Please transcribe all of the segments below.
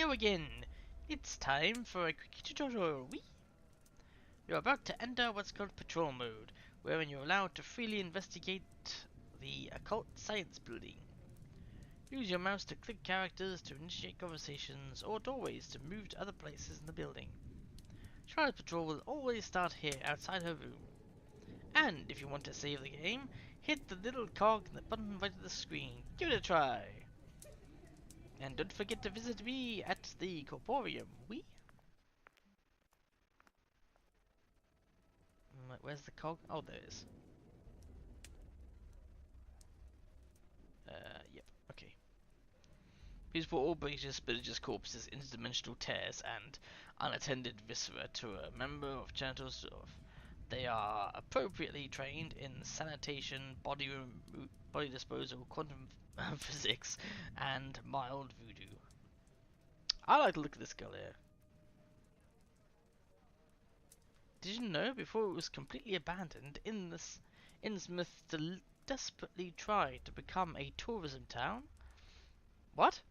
Hello again! It's time for a quick tutorial. You're about to enter what's called patrol mode, wherein you're allowed to freely investigate the occult science building. Use your mouse to click characters to initiate conversations, or doorways to move to other places in the building. Charlie's patrol will always start here, outside her room. And if you want to save the game, hit the little cog in the bottom right of the screen. Give it a try! And don't forget to visit me at the Corporium. Where's the cog? Oh, there it is. Yep, okay. Please put all Spillagers corpses, interdimensional tears, and unattended viscera to a member of Genital Staff. They are appropriately trained in sanitation, body disposal, quantum physics, and mild voodoo. I like to look at this girl here. Did you know before it was completely abandoned, Innsmouth desperately tried to become a tourism town? What?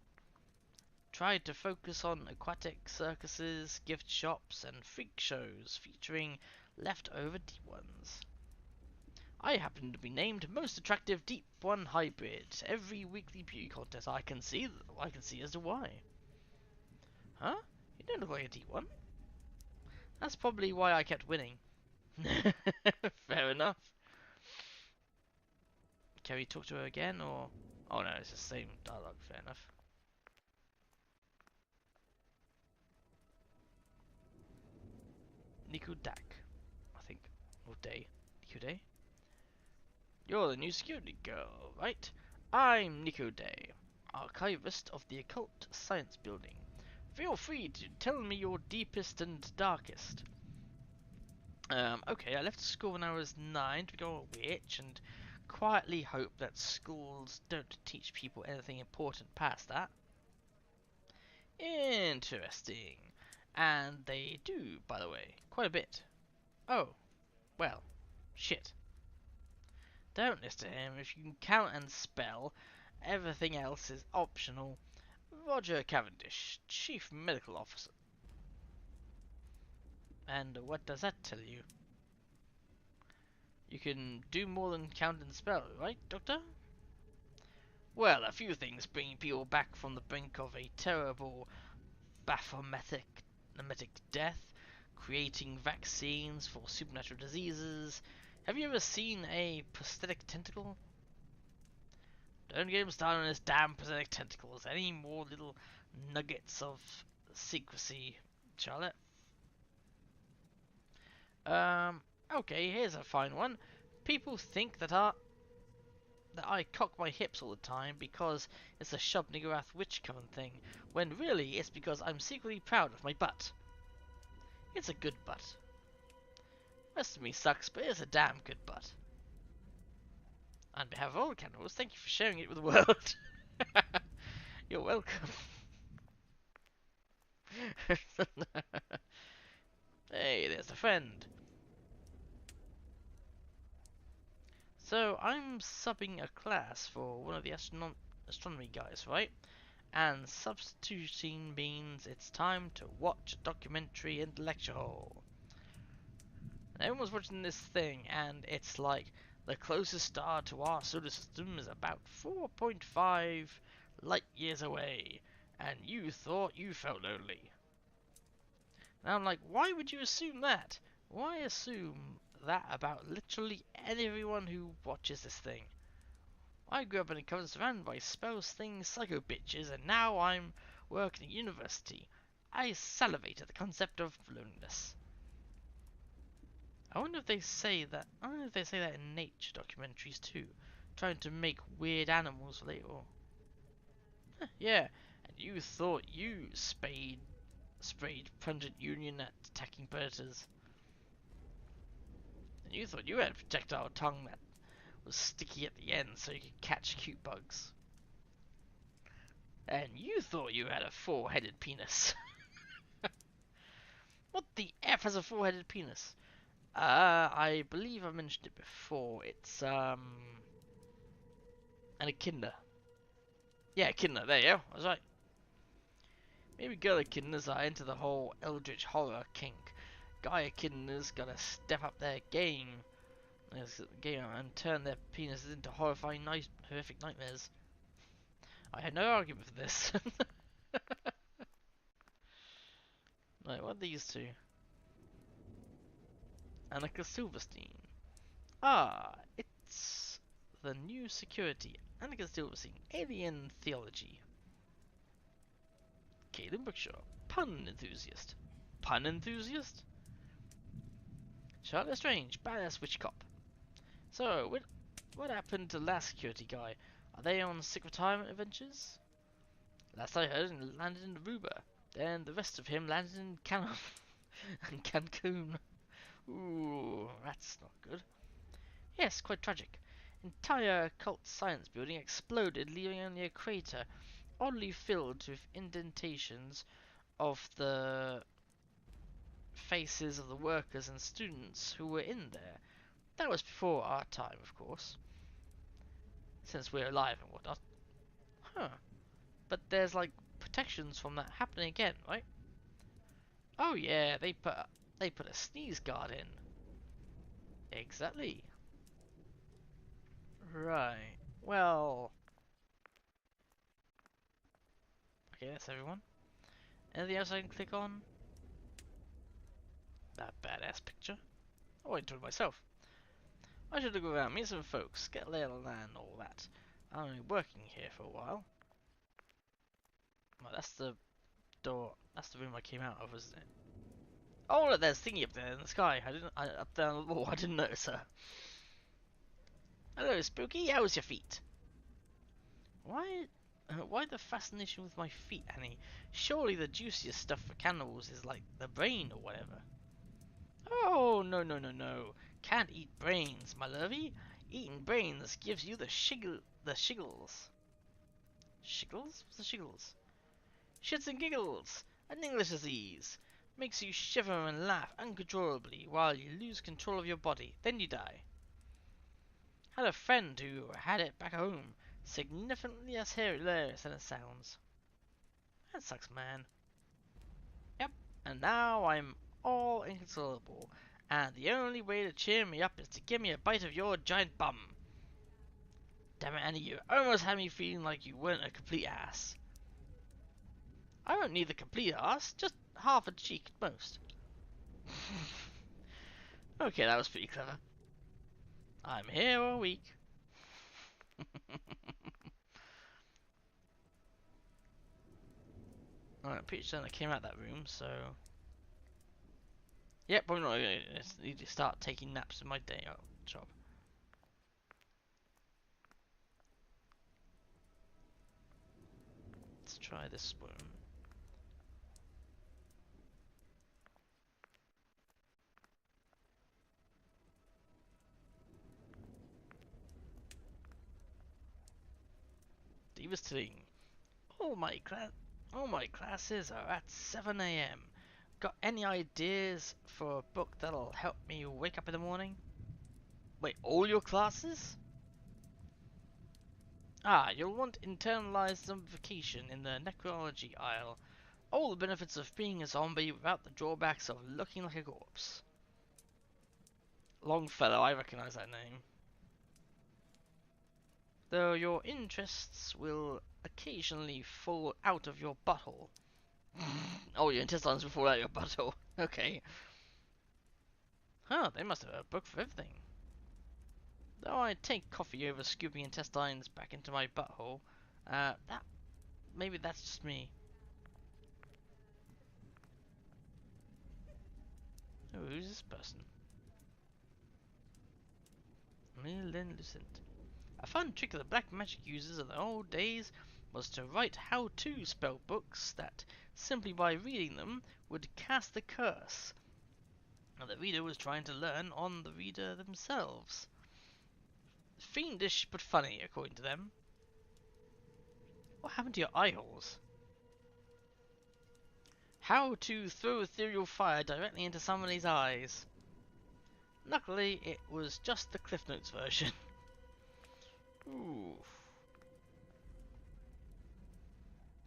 Tried to focus on aquatic circuses, gift shops, and freak shows featuring leftover deep ones. I happen to be named most attractive deep one hybrid every weekly beauty contest. I can see as to why. Huh? You don't look like a deep one. That's probably why I kept winning. Fair enough. Can we talk to her again, or... Oh no, it's the same dialogue, fair enough. Nico Dak, I think. Or Day. Nico Day? You're the new security girl, right? I'm Nico Day, archivist of the Occult Science Building. Feel free to tell me your deepest and darkest. Okay, I left school when I was 9 to become a witch, and quietly hope that schools don't teach people anything important past that. Interesting. And they do, by the way, quite a bit. Oh, well, shit. Don't listen to him. If you can count and spell, everything else is optional. Roger Cavendish, Chief Medical Officer. And what does that tell you? You can do more than count and spell, right, Doctor? Well, a few things bring people back from the brink of a terrible baphometic death, creating vaccines for supernatural diseases. Have you ever seen a prosthetic tentacle? Don't get him started on his damn prosthetic tentacles. Any more little nuggets of secrecy, Charlotte? Okay, here's a fine one. People think that I cock my hips all the time because it's a Shub Niggurath witch-coven thing, when really it's because I'm secretly proud of my butt. It's a good butt. Rest of me sucks, but it's a damn good butt. On behalf of all the cannibals, thank you for sharing it with the world. You're welcome. Hey, there's the friend. So, I'm subbing a class for one of the astronomy guys, right? And substituting means it's time to watch a documentary in the lecture hall. Everyone's watching this thing, and it's like the closest star to our solar system is about 4.5 light years away, and you thought you felt lonely. And I'm like, why would you assume that? Why assume that about literally everyone who watches this thing? I grew up in a coven surrounded by spells, things, psycho bitches, and now I'm working at university. I salivate at the concept of loneliness. I wonder if they say that. I wonder if they say that in nature documentaries too, trying to make weird animals relatable. Yeah, and you thought you sprayed pungent union at attacking predators. And you thought you had a projectile tongue that was sticky at the end so you could catch cute bugs. And you thought you had a four-headed penis. What the F has a four-headed penis? I believe I mentioned it before. It's, an echidna. Yeah, echidna, there you go, I was right. Maybe girl echidnas are into the whole eldritch horror kink. Guy echidnas gotta step up their game, and turn their penises into horrifying, horrific nightmares. I had no argument for this. Right, what are these two? Annika Silverstein. Ah, it's the new security. Annika Silverstein, alien theology. Caitlin Brickshaw, pun enthusiast. Pun enthusiast? Charlotte Strange, badass witch cop. So, what happened to the last security guy? Are they on sick retirement adventures? Last I heard, he landed in Aruba. Then the rest of him landed in Cancun. Ooh, that's not good. Yes, quite tragic. Entire cult science building exploded, leaving only a crater, oddly filled with indentations of the faces of the workers and students who were in there. That was before our time, of course, since we're alive and whatnot. Huh. But there's like protections from that happening again, right? Oh yeah, they put a sneeze guard in. Exactly. Right. Well. Okay, that's everyone. Anything else I can click on? That badass picture. Oh, I enjoyed myself. I should look around, meet some folks, get a lay of the land, and all that. I'm only working here for a while. Well, that's the door. That's the room I came out of, isn't it? Oh, look, there's thingy up there in the sky. Up there on the wall. I didn't notice her. Hello, Spooky. How's your feet? Why the fascination with my feet, Annie? Surely the juiciest stuff for cannibals is like the brain or whatever. Oh, no, no, no, no. Can't eat brains, my lovey. Eating brains gives you the shiggles. Shiggles? What's the shiggles? Shits and giggles. An English disease. Makes you shiver and laugh uncontrollably while you lose control of your body. Then you die. Had a friend who had it back home. Significantly less hilarious than it sounds. That sucks, man. Yep, and now I'm all inconsolable, and the only way to cheer me up is to give me a bite of your giant bum. Damn it, Annie, you almost had me feeling like you weren't a complete ass. I don't need the complete ass, just half a cheek at most. Okay, that was pretty clever. I'm here all week. Alright, pretty sure I came out of that room, so... Yep, I'm not gonna need to start taking naps in my day job. Let's try this spoon. Devastating. All my classes are at 7 a.m. Got any ideas for a book that'll help me wake up in the morning? Wait, all your classes? Ah, you'll want internalized zombification in the necrology aisle. All the benefits of being a zombie without the drawbacks of looking like a corpse. Longfellow, I recognize that name. Though your interests will occasionally fall out of your butthole. Oh, your intestines will fall out of your butthole. Okay. Huh, they must have a book for everything. Though I take coffee over scooping intestines back into my butthole, maybe that's just me. Oh, who's this person? Lynn Lucent. A fun trick of the black magic users of the old days was to write how-to spell books that, simply by reading them, would cast the curse. And the reader was trying to learn on the reader themselves. Fiendish but funny, according to them. What happened to your eye holes? How to throw ethereal fire directly into somebody's eyes. Luckily, it was just the Cliff Notes version. Ooh.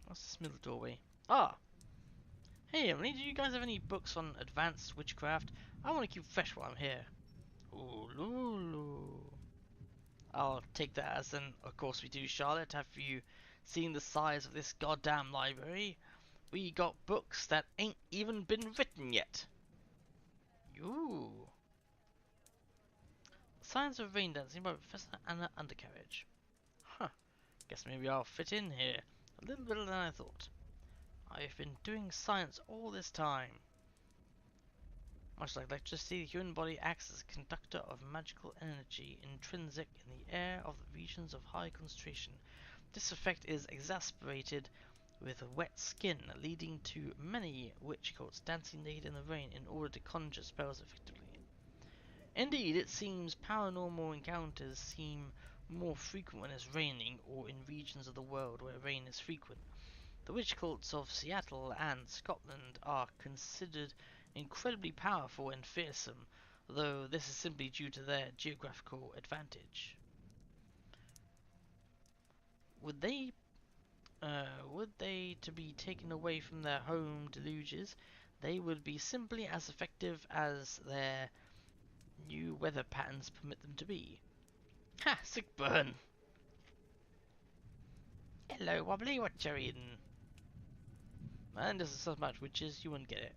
What's this middle doorway? Ah! Hey Emily, do you guys have any books on advanced witchcraft? I want to keep fresh while I'm here. Ooh, Lulu. I'll take that as an of course we do, Charlotte. Have you seen the size of this goddamn library? We got books that ain't even been written yet. Ooh. Signs of Rain Dancing by Professor Anna Undercarriage. Huh. Guess maybe I'll fit in here. A little better than I thought. I've been doing science all this time. Much like electricity, the human body acts as a conductor of magical energy intrinsic in the air of the regions of high concentration. This effect is exacerbated with wet skin, leading to many witch cults dancing naked in the rain in order to conjure spells effectively. Indeed, it seems paranormal encounters seem more frequent when it's raining or in regions of the world where rain is frequent. The witch cults of Seattle and Scotland are considered incredibly powerful and fearsome, though this is simply due to their geographical advantage. Would they to be taken away from their home deluges, they would be simply as effective as their new weather patterns permit them to be. Ha! Sick burn! Hello, Wobbly, what you eating? Man, this is so much witches, you wouldn't get it.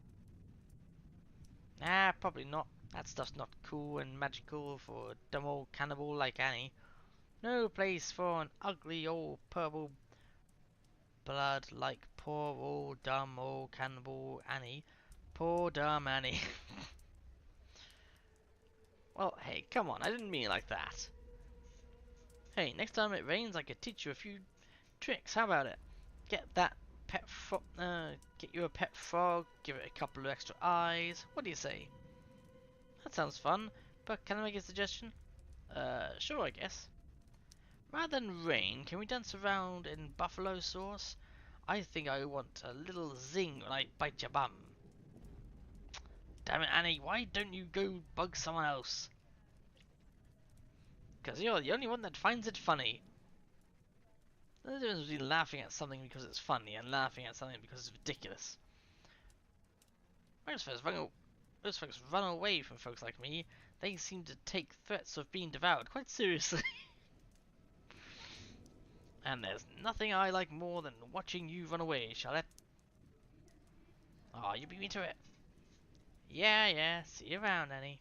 Nah, probably not. That stuff's not cool and magical for a dumb old cannibal like Annie. No place for an ugly old purple blood like poor old dumb old cannibal Annie. Poor dumb Annie. Well, hey, come on, I didn't mean it like that. Hey, next time it rains, I could teach you a few tricks. How about it? Get that get you a pet frog, give it a couple of extra eyes. What do you say? That sounds fun, but can I make a suggestion? Sure, I guess. Rather than rain, can we dance around in buffalo sauce? I think I want a little zing when I bite your bum. Damn it, Annie, why don't you go bug someone else? Because you're the only one that finds it funny. There's a difference between laughing at something because it's funny and laughing at something because it's ridiculous. Most folks run away from folks like me. They seem to take threats of being devoured quite seriously. And there's nothing I like more than watching you run away, Charlotte. Aw, you beat me to it. Yeah, see you around, Annie.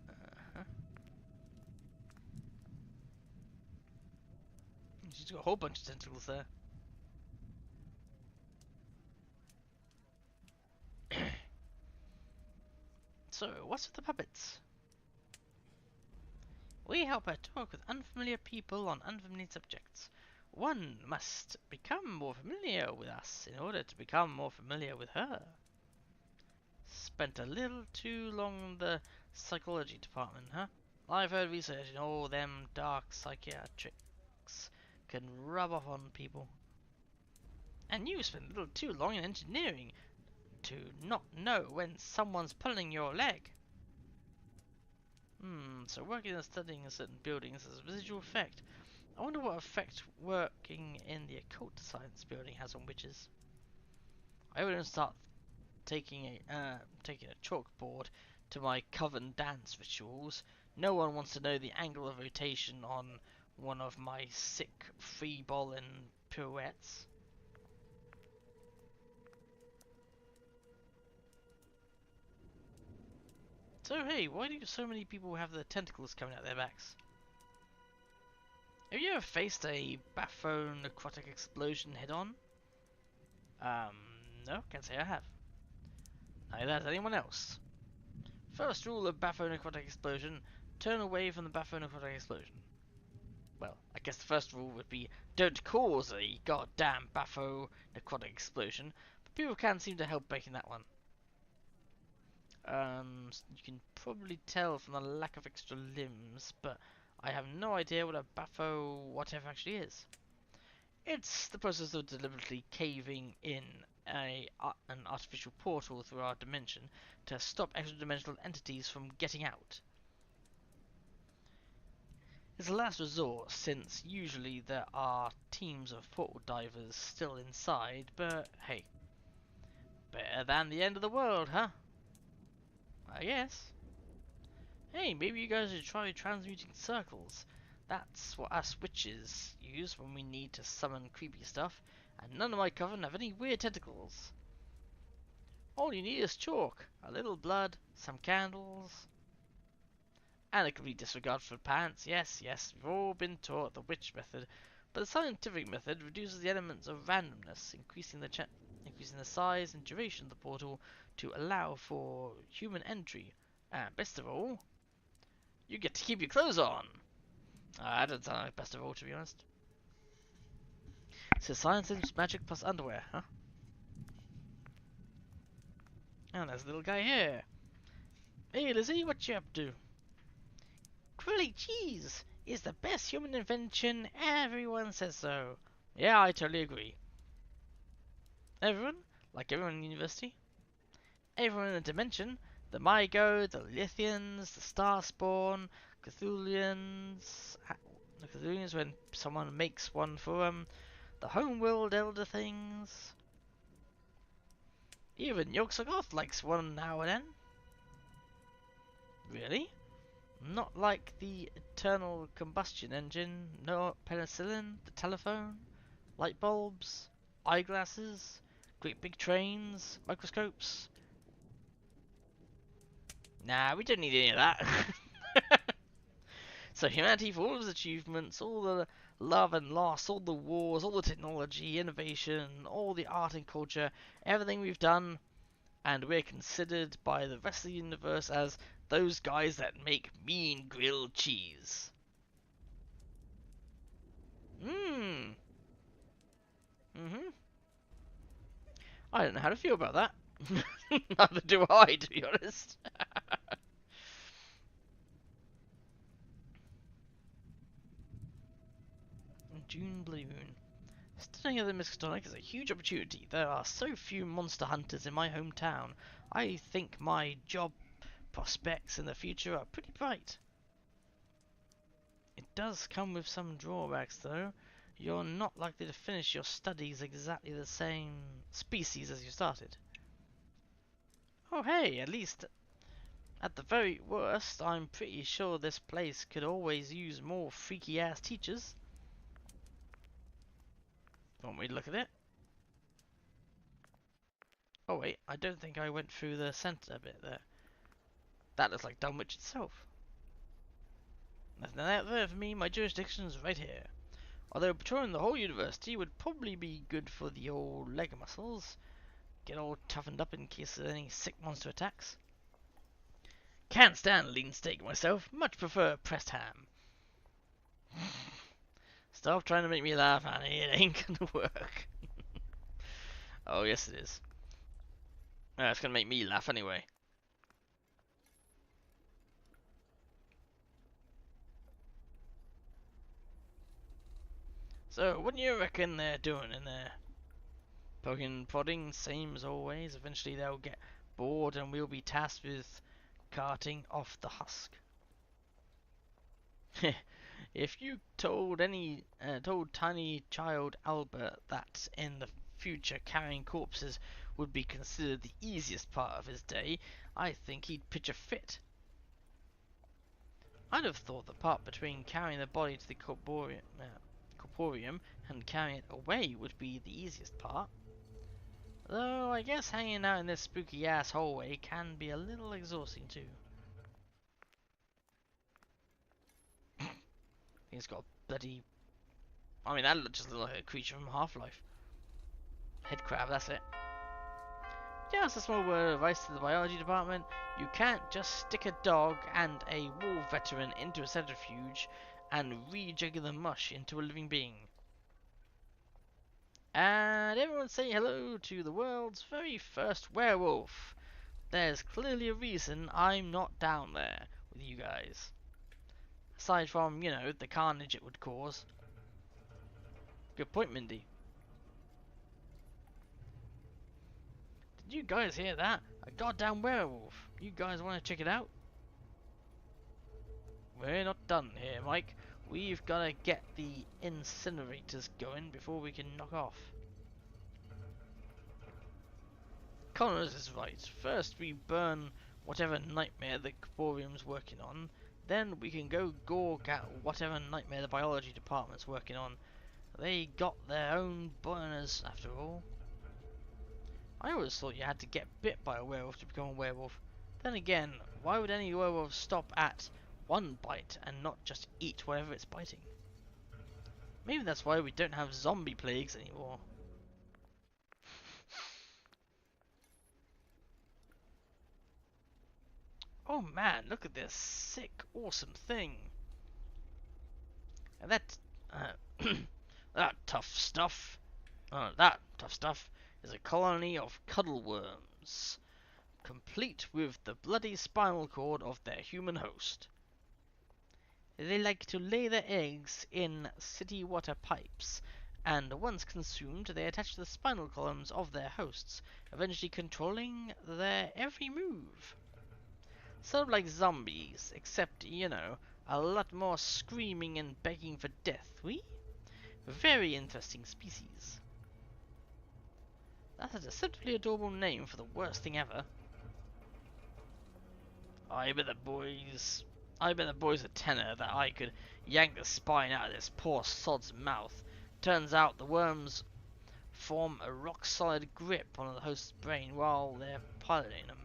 Uh-huh. She's got a whole bunch of tentacles there. So, what's with the puppets? We help her talk with unfamiliar people on unfamiliar subjects. One must become more familiar with us in order to become more familiar with her. Spent a little too long in the psychology department, huh? I've heard research and all them dark psychiatrics can rub off on people. And you spent a little too long in engineering to not know when someone's pulling your leg. So working and studying in certain buildings has a residual effect. I wonder what effect working in the occult science building has on witches. I wouldn't start taking a chalkboard to my coven dance rituals. No one wants to know the angle of rotation on one of my sick free ballin' pirouettes. So hey, why do so many people have the tentacles coming out their backs? Have you ever faced a batho-necrotic explosion head-on? No, can't say I have. Neither has anyone else. First rule of batho-necrotic explosion, turn away from the batho-necrotic explosion. Well, I guess the first rule would be, don't cause a goddamn batho-necrotic explosion, but people can seem to help breaking that one. You can probably tell from the lack of extra limbs, but I have no idea what a batho whatever actually is. It's the process of deliberately caving in an artificial portal through our dimension to stop extra-dimensional entities from getting out. It's a last resort, since usually there are teams of portal divers still inside, but hey, better than the end of the world, huh? I guess. Hey, maybe you guys should try transmuting circles. That's what us witches use when we need to summon creepy stuff, and none of my coven have any weird tentacles. All you need is chalk, a little blood, some candles, and a complete disregard for pants. Yes, yes, we've all been taught the witch method, but the scientific method reduces the elements of randomness, increasing the size and duration of the portal to allow for human entry. And best of all, you get to keep your clothes on. That doesn't sound like best of all, to be honest. So science and magic plus underwear, huh? And there's a little guy here. Hey, Lizzie, what you up to? Grilled cheese is the best human invention. Everyone says so. Yeah, I totally agree. Everyone? Like everyone in university? Everyone in the dimension? The Mygo, the Lithians, the Starspawn, Cthulhians. The Cthulhians when someone makes one for them. The homeworld elder things. Even Yogg-Sothoth likes one now and then. Really? Not like the eternal combustion engine, no penicillin, the telephone, light bulbs, eyeglasses, great big trains, microscopes. Nah, we don't need any of that. So humanity, for all of its achievements, all the love and loss, all the wars, all the technology, innovation, all the art and culture, everything we've done, and we're considered by the rest of the universe as those guys that make mean grilled cheese. Mmm. I don't know how to feel about that. Neither do I, to be honest. June Blue Moon. Studying at the Miskatonic is a huge opportunity. There are so few monster hunters in my hometown. I think my job prospects in the future are pretty bright. It does come with some drawbacks, though. You're not likely to finish your studies exactly the same species as you started. Oh hey, at least at the very worst, I'm pretty sure this place could always use more freaky ass teachers. Want me to look at it? Oh wait, I don't think I went through the centre bit there. That looks like Dunwich itself. Nothing out there for me, my jurisdiction's right here. Although patrolling the whole university would probably be good for the old leg muscles. Get all toughened up in case of any sick monster attacks. Can't stand lean steak myself, much prefer pressed ham. Stop trying to make me laugh, Annie, it ain't gonna work. Oh yes it is. It's gonna make me laugh anyway. So, what do you reckon they're doing in there? Poking, prodding, same as always. Eventually they'll get bored and we'll be tasked with carting off the husk. If you told tiny child Albert that in the future carrying corpses would be considered the easiest part of his day, I think he'd pitch a fit. I'd have thought the part between carrying the body to the corporeum and carrying it away would be the easiest part. Though I guess hanging out in this spooky ass hallway can be a little exhausting too. He's got a bloody... I mean, that just looks like a creature from Half-Life. Head crab, that's it. Just a small word of advice to the biology department. You can't just stick a dog and a war veteran into a centrifuge and rejigger the mush into a living being. And everyone say hello to the world's very first werewolf. There's clearly a reason I'm not down there with you guys. Aside from, you know, the carnage it would cause. Good point, Mindy. Did you guys hear that? A goddamn werewolf. You guys want to check it out? We're not done here, Mike. We've got to get the incinerators going before we can knock off. Connors is right. First we burn whatever nightmare the Coborium's working on, then we can go gawk at whatever nightmare the biology department's working on. They got their own burners after all. I always thought you had to get bit by a werewolf to become a werewolf. Then again, why would any werewolf stop at one bite and not just eat whatever it's biting? Maybe that's why we don't have zombie plagues anymore. Oh man, look at this sick, awesome thing. And that, that tough stuff is a colony of cuddle worms, complete with the bloody spinal cord of their human host. They like to lay their eggs in city water pipes, and once consumed, they attach to the spinal columns of their hosts, eventually controlling their every move. Sort of like zombies, except, you know, a lot more screaming and begging for death, we? Very interesting species. That's a deceptively adorable name for the worst thing ever. I bet the boys a tenner that I could yank the spine out of this poor sod's mouth. Turns out the worms form a rock-solid grip on the host's brain while they're piloting him.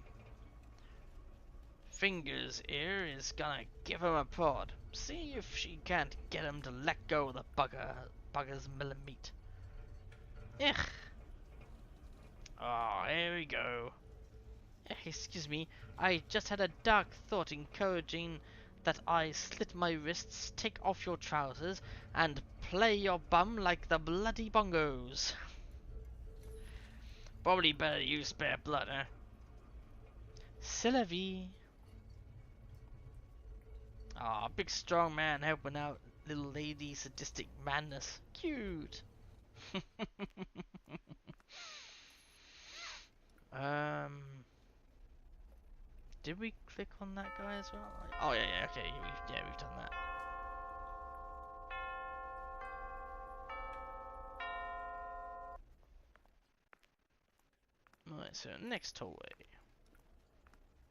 Fingers here is gonna give him a prod. See if she can't get him to let go of the bugger's meat. Ugh. Oh, here we go. Excuse me, I just had a dark thought encouraging that I slit my wrists, take off your trousers, and play your bum like the bloody bongos. Probably better you spare blood, eh? C'est la vie. Ah, big strong man helping out little lady sadistic madness. Cute. Did we click on that guy as well? Oh yeah, okay, we've done that. Right, so next hallway.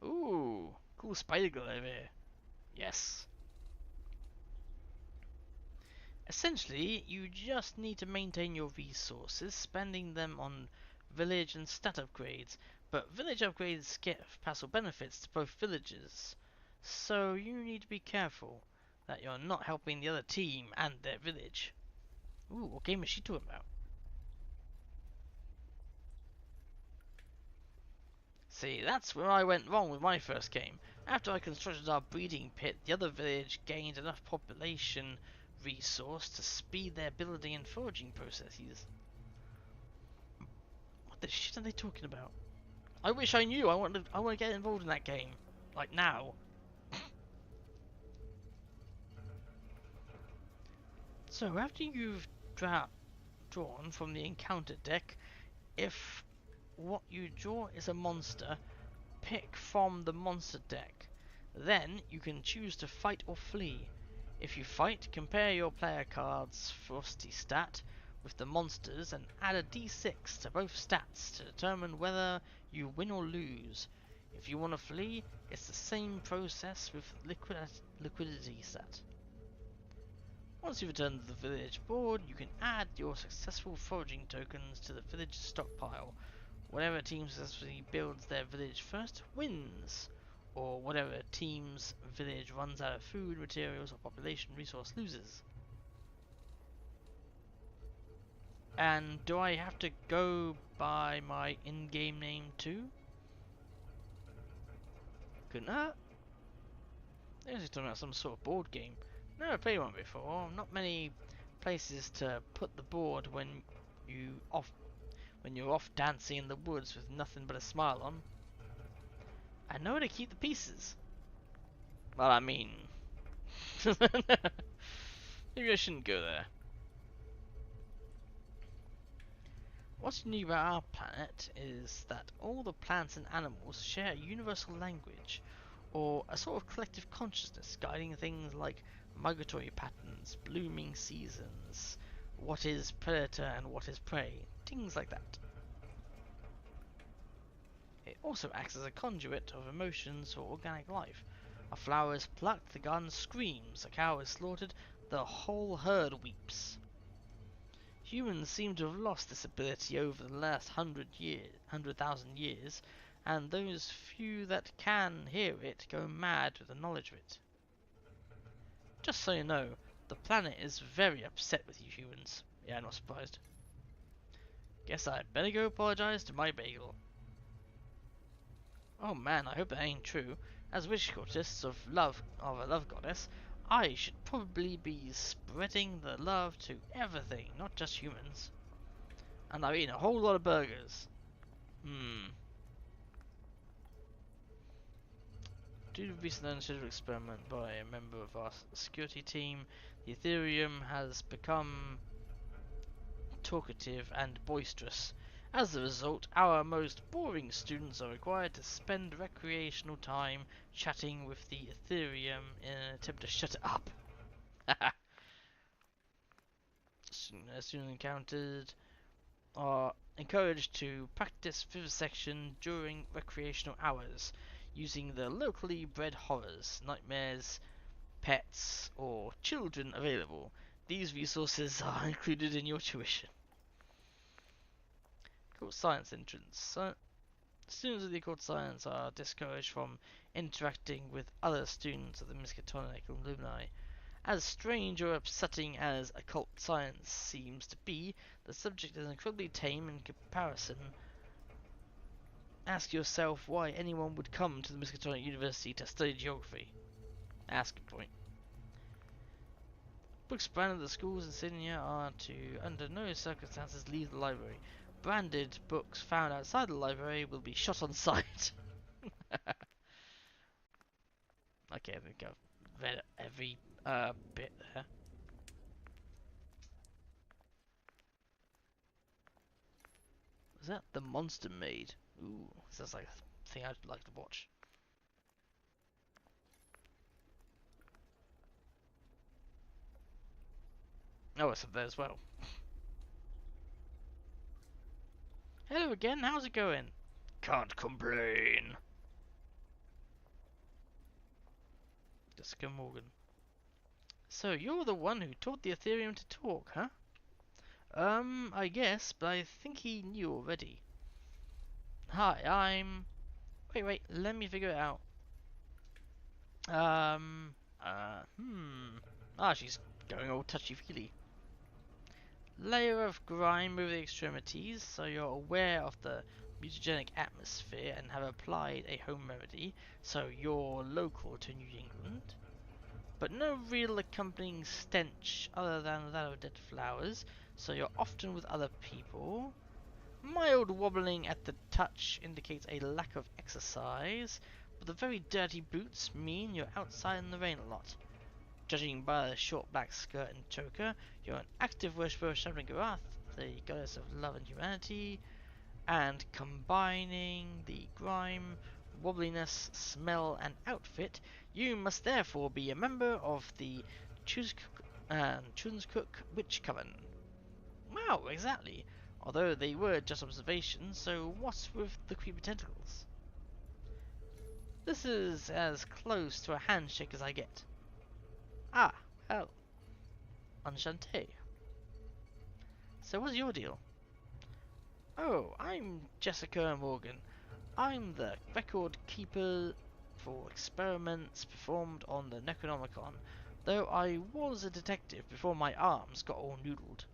Ooh, cool spider girl over here. Yes. Essentially, you just need to maintain your resources, spending them on village and stat upgrades, but village upgrades get passive benefits to both villages, so you need to be careful that you're not helping the other team and their village. Ooh, what game is she talking about? See, that's where I went wrong with my first game. After I constructed our breeding pit, the other village gained enough population resource to speed their building and foraging processes. What the shit are they talking about? I wish I knew. I want to get involved in that game, like now. So after you've drawn from the encounter deck, if what you draw is a monster, pick from the monster deck. Then you can choose to fight or flee. If you fight, compare your player card's Frosty stat with the monsters and add a d6 to both stats to determine whether you win or lose. If you want to flee, it's the same process with liquidity stat. Once you've returned to the village board, you can add your successful foraging tokens to the village stockpile. Whatever team successfully builds their village first wins, or whatever team's village runs out of food, materials, or population resource loses. And do I have to go by my in-game name too? Couldn't hurt. They're just talking about some sort of board game. Never played one before. Not many places to put the board when you're off dancing in the woods with nothing but a smile on. I know where to keep the pieces. Well, I mean, maybe I shouldn't go there. What's new about our planet is that all the plants and animals share a universal language, or a sort of collective consciousness guiding things like migratory patterns, blooming seasons, what is predator and what is prey, things like that. It also acts as a conduit of emotions for organic life. A flower is plucked, the garden screams, a cow is slaughtered, the whole herd weeps. Humans seem to have lost this ability over the last 100,000 years, and those few that can hear it go mad with the knowledge of it. Just so you know, the planet is very upset with you humans. Yeah, not surprised. Guess I'd better go apologize to my bagel. Oh man, I hope that ain't true. As wish goddess of a love goddess, I should probably be spreading the love to everything, not just humans. And I've eaten a whole lot of burgers. Due to recent unscheduled experiment by a member of our security team, the Ethereum has become talkative and boisterous. As a result, our most boring students are required to spend recreational time chatting with the Ethereum in an attempt to shut it up. Students encountered are encouraged to practice vivisection during recreational hours, using the locally bred horrors, nightmares, pets, or children available. These resources are included in your tuition. Occult Science entrance. Students of the occult science are discouraged from interacting with other students of the Miskatonic alumni. As strange or upsetting as occult science seems to be, the subject is incredibly tame in comparison. Ask yourself why anyone would come to the Miskatonic University to study geography. Ask a point. Books branded at the schools in Sydney are to, under no circumstances, leave the library. Branded books found outside the library will be shot on sight. Okay, I think I've read every bit there. Was that The Monster Maid? Ooh, sounds like a thing I'd like to watch. Oh, it's up there as well. Hello again, how's it going? Can't complain. Jessica Morgan. So, you're the one who taught the Ethereum to talk, huh? I guess, but I think he knew already. Hi, I'm... Wait, let me figure it out. She's going all touchy-feely. Layer of grime over the extremities, so you're aware of the mutagenic atmosphere and have applied a home remedy, so you're local to New England. But no real accompanying stench other than that of dead flowers, so you're often with other people. Mild wobbling at the touch indicates a lack of exercise, but the very dirty boots mean you're outside in the rain a lot. Judging by the short black skirt and choker, you're an active worshipper of Shambhagarath, the goddess of love and humanity, and combining the grime, wobbliness, smell, and outfit, you must therefore be a member of the Chunskook Witch Coven. Wow, exactly. Although they were just observations, so what's with the creepy tentacles? This is as close to a handshake as I get. Ah, well, enchanté. So what's your deal? Oh, I'm Jessica Morgan. I'm the record keeper for experiments performed on the Necronomicon, though I was a detective before my arms got all noodled.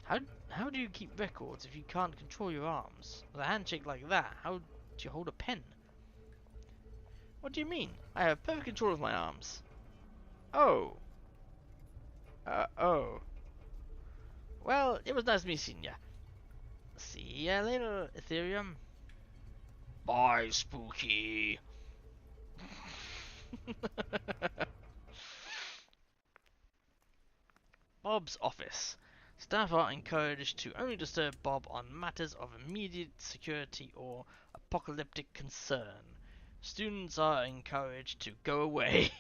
How do you keep records if you can't control your arms? With a handshake like that, how do you hold a pen? What do you mean? I have perfect control of my arms. Oh. Oh. Well, it was nice meeting ya. See ya later, Ethereum. Bye, Spooky. Bob's office. Staff are encouraged to only disturb Bob on matters of immediate security or apocalyptic concern. Students are encouraged to go away.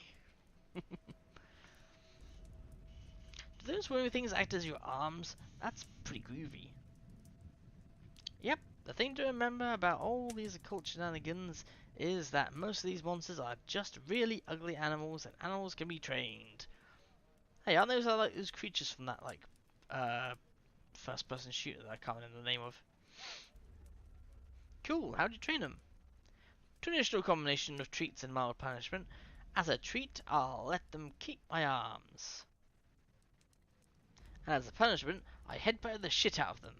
Do those wormy things act as your arms? That's pretty groovy. Yep, the thing to remember about all these occult shenanigans is that most of these monsters are just really ugly animals, and animals can be trained. Hey, aren't those like those creatures from that first-person shooter that I can't remember the name of? Cool. How'd you train them? Traditional combination of treats and mild punishment. As a treat, I'll let them keep my arms. And as a punishment, I headbutt the shit out of them.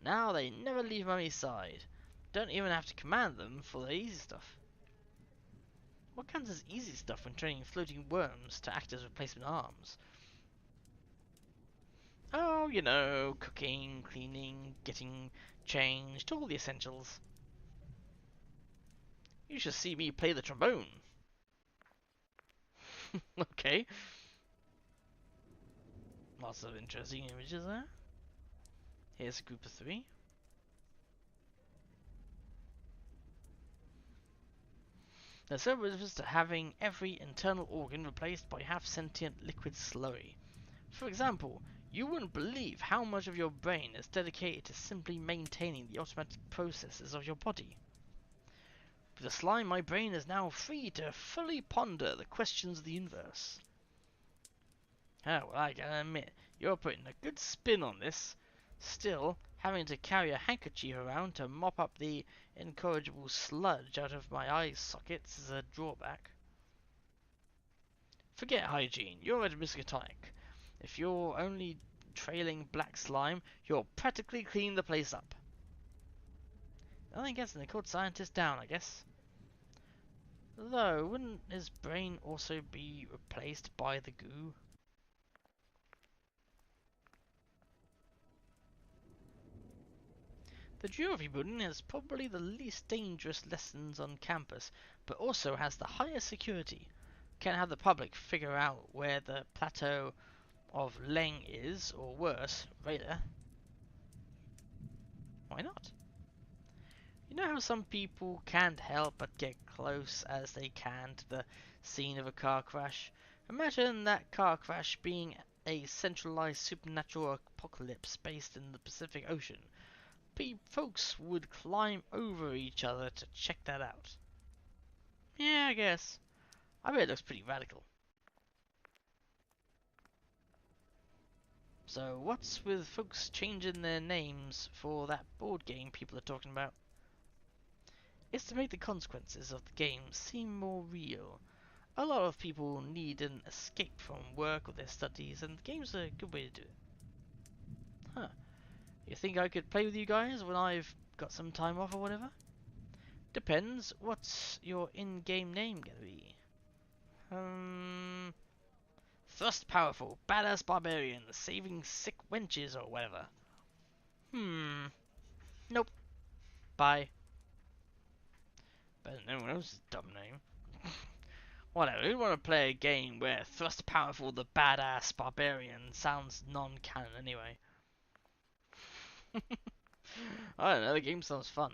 Now they never leave Mummy's side. Don't even have to command them for the easy stuff. What counts as easy stuff when training floating worms to act as replacement arms? Oh, you know, cooking, cleaning, getting changed, all the essentials. You should see me play the trombone. Okay. Lots of interesting images there. Here's a group of 3. The server refers to having every internal organ replaced by half-sentient liquid slurry. For example, you wouldn't believe how much of your brain is dedicated to simply maintaining the automatic processes of your body. With the slime, my brain is now free to fully ponder the questions of the universe. Oh, well, I gotta admit, you're putting a good spin on this. Still, having to carry a handkerchief around to mop up the incorrigible sludge out of my eye sockets is a drawback. Forget hygiene, you're at Miskatonic. If you're only trailing black slime, you'll practically clean the place up. Nothing gets an occult scientist down, I guess. Though, wouldn't his brain also be replaced by the goo? The geography building has probably the least dangerous lessons on campus, but also has the highest security. Can have the public figure out where the plateau of Leng is, or worse, Rayla. Why not? You know how some people can't help but get close as they can to the scene of a car crash? Imagine that car crash being a centralized supernatural apocalypse based in the Pacific Ocean. Folks would climb over each other to check that out. Yeah, I guess. I bet it looks pretty radical. So, what's with folks changing their names for that board game people are talking about? It's to make the consequences of the game seem more real. A lot of people need an escape from work or their studies, and the game's a good way to do it. Huh. You think I could play with you guys when I've got some time off or whatever? Depends. What's your in-game name gonna be? Thrust Powerful, Badass Barbarian, Saving Sick Wenches or whatever. Nope. Bye. Better than anyone else's dumb name. Whatever, who'd want to play a game where Thrust Powerful the Badass Barbarian sounds non-canon anyway? I don't know, the game sounds fun.